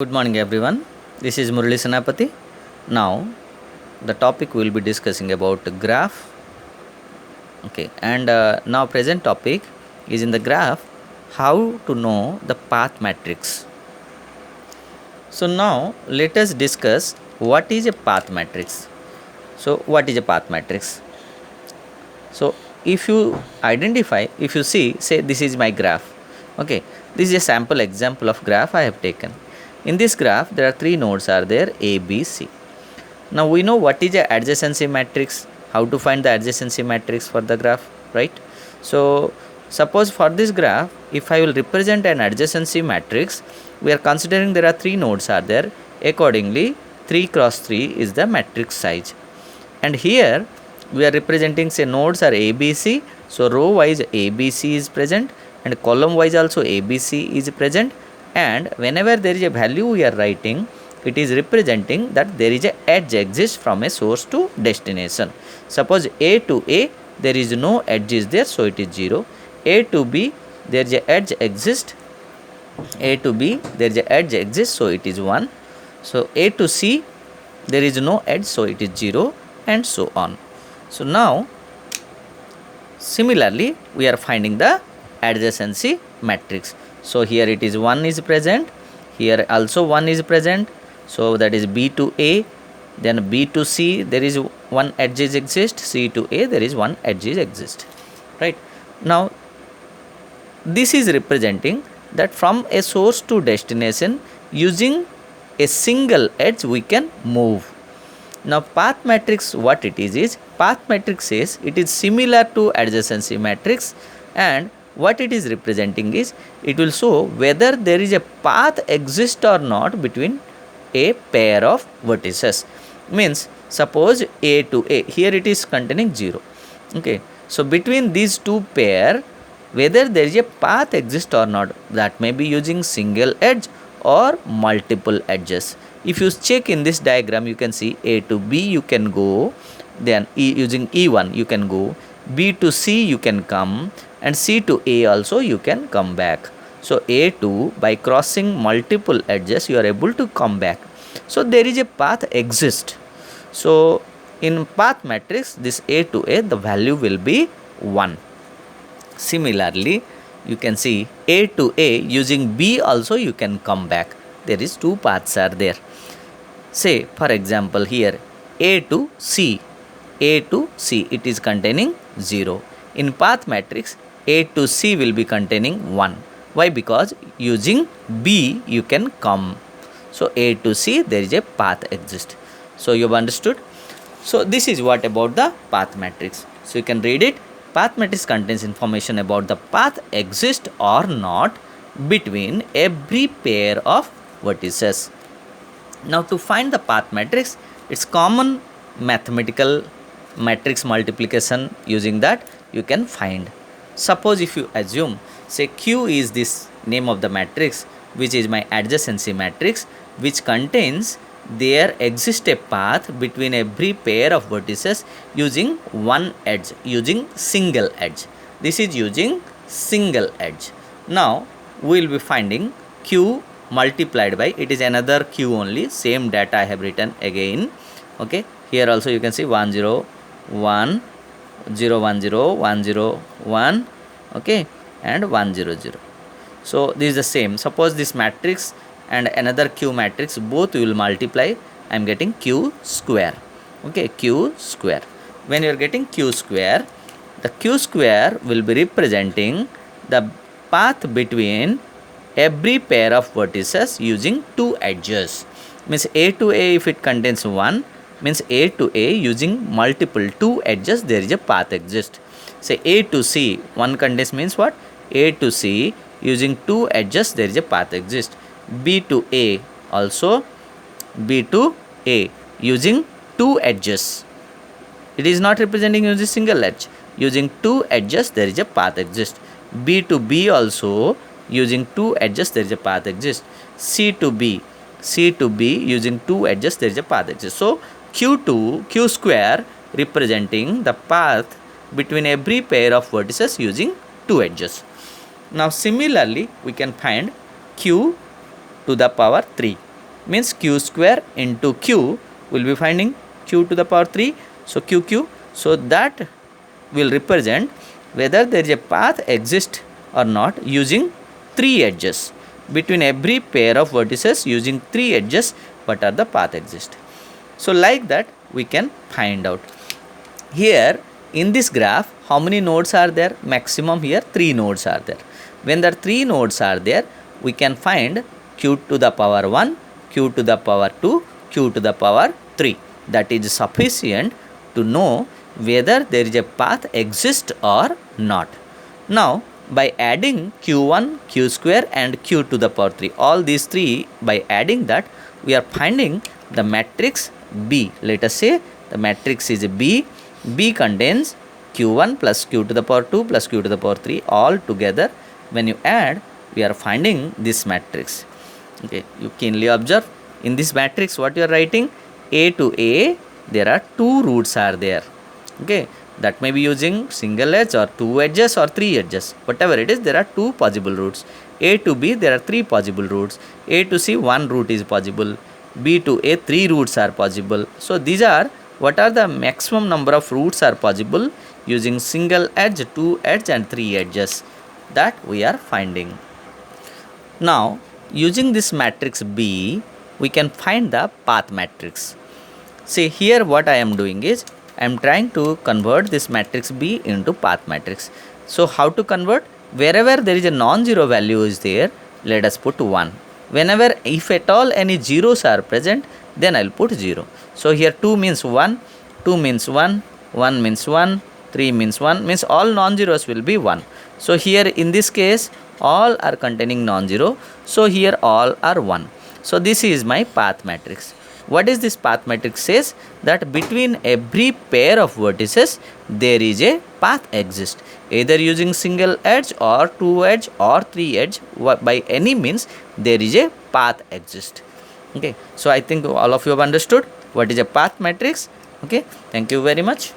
Good morning, everyone. This is Murali Senapati. Now, the topic we will be discussing about graph. Okay, and now present topic is in the graph how to know the path matrix. So now let us discuss what is a path matrix. So what is a path matrix? So if you identify, if you see, say this is my graph. Okay, this is a sample example of graph I have taken. In this graph, there are three nodes are there A, B, C. Now we know what is a adjacency matrix, how to find the adjacency matrix for the graph, right? So suppose for this graph, if I will represent an adjacency matrix, we are considering there are three nodes are there. Accordingly, 3 cross 3 is the matrix size. And here we are representing, say, nodes are A, B, C. So row wise A, B, C is present, and column wise also A, B, C is present. And whenever there is a value we are writing, it is representing that there is a edge exists from a source to destination. Suppose A to A, there is no edge is there, so it is 0. A to B, there is a edge exists. A to B, there is a edge exists, so it is 1. So A to C, there is no edge, so it is 0, and so on. So now similarly we are finding the adjacency matrix. So here it is 1 is present, here also 1 is present, so that is B to A. Then B to C, there is one edge is exist. C to A, there is one edge is exist, right? Now this is representing that from a source to destination using a single edge we can move. Now path matrix, what it is path matrix says it is similar to adjacency matrix, and what it is representing is it will show whether there is a path exist or not between a pair of vertices. Means suppose A to A, here it is containing 0. Okay, so between these two pair, whether there is a path exist or not, that may be using single edge or multiple edges. If you check in this diagram, you can see A to B you can go, then using E1 you can go, B to C you can come, and C to A also you can come back. So A2, by crossing multiple edges you are able to come back. So there is a path exist. So in path matrix, this A to A, the value will be 1. Similarly, you can see A to A using B also you can come back. There is two paths are there. Say for example here A to C, A to C, it is containing 0. In path matrix, A to C will be containing 1. Why? Because using B you can come. So A to C, there is a path exist. So you have understood. So this is what about the path matrix. So you can read it. Path matrix contains information about the path exist or not between every pair of vertices. Now to find the path matrix, it's common mathematical matrix multiplication. Using that you can find. Suppose if you assume, say Q is this name of the matrix, which is my adjacency matrix, which contains there exists a path between every pair of vertices using one edge, using single edge. This is using single edge. Now we will be finding Q multiplied by, it is another Q only, same data I have written again. Okay, here also you can see 1 0 1 0 1 0 1 0 1, okay, and 1 0 0. So this is the same. Suppose this matrix and another Q matrix, both will multiply, I am getting Q square. Okay, Q square. When you are getting Q square, the Q square will be representing the path between every pair of vertices using two edges. Means A to A, if it contains 1, means A to A using multiple two edges there is a path exist. Say A to C, one contains means what? A to C using two edges there is a path exist. B to A also, B to A using two edges. It is not representing using single edge. Using two edges there is a path exist. B to B also using two edges there is a path exist. C to B, C to B using two edges there is a path exist. So Q square representing the path between every pair of vertices using two edges. Now similarly we can find Q to the power 3. means q square into q, will be finding q to the power 3. So q. So that will represent whether there is a path exist or not using 3 edges. Between every pair of vertices using 3 edges, what are the path exist. So like that we can find out. Here in this graph, how many nodes are there? Maximum here 3 nodes are there. When there 3 nodes are there, we can find q to the power 1, q to the power 2, q to the power 3. That is sufficient to know whether there is a path exist or not. Now by adding q1, q square and q to the power 3, all these 3, by adding that we are finding the matrix B. Let us say the matrix is B. B contains q1 plus q to the power 2 plus q to the power 3 all together. When you add, we are finding this matrix. Okay, you keenly observe in this matrix what you are writing. A to A, there are 2 roots are there. Okay, that may be using single edge or 2 edges or 3 edges, whatever it is, there are 2 possible roots. A to B, there are 3 possible roots. A to C, 1 root is possible. B to A, 3 roots are possible. So these are what are the maximum number of roots are possible using single edge, 2 edge and 3 edges, that we are finding. Now using this matrix B, we can find the path matrix. See here what I am doing is, I am trying to convert this matrix B into path matrix. So how to convert? Wherever there is a non-zero value is there, let us put 1. Whenever, if at all any zeros are present, then I will put 0. So here 2 means 1, 2 means 1, 1 means 1, 3 means 1, means all non-zeros will be 1. So here in this case all are containing non-zero, so here all are 1. So this is my path matrix. What is this path matrix says? That between every pair of vertices there is a path exist, either using single edge or 2 edge or 3 edge, by any means there is a path exist. Okay, so I think all of you have understood what is a path matrix. Okay, thank you very much.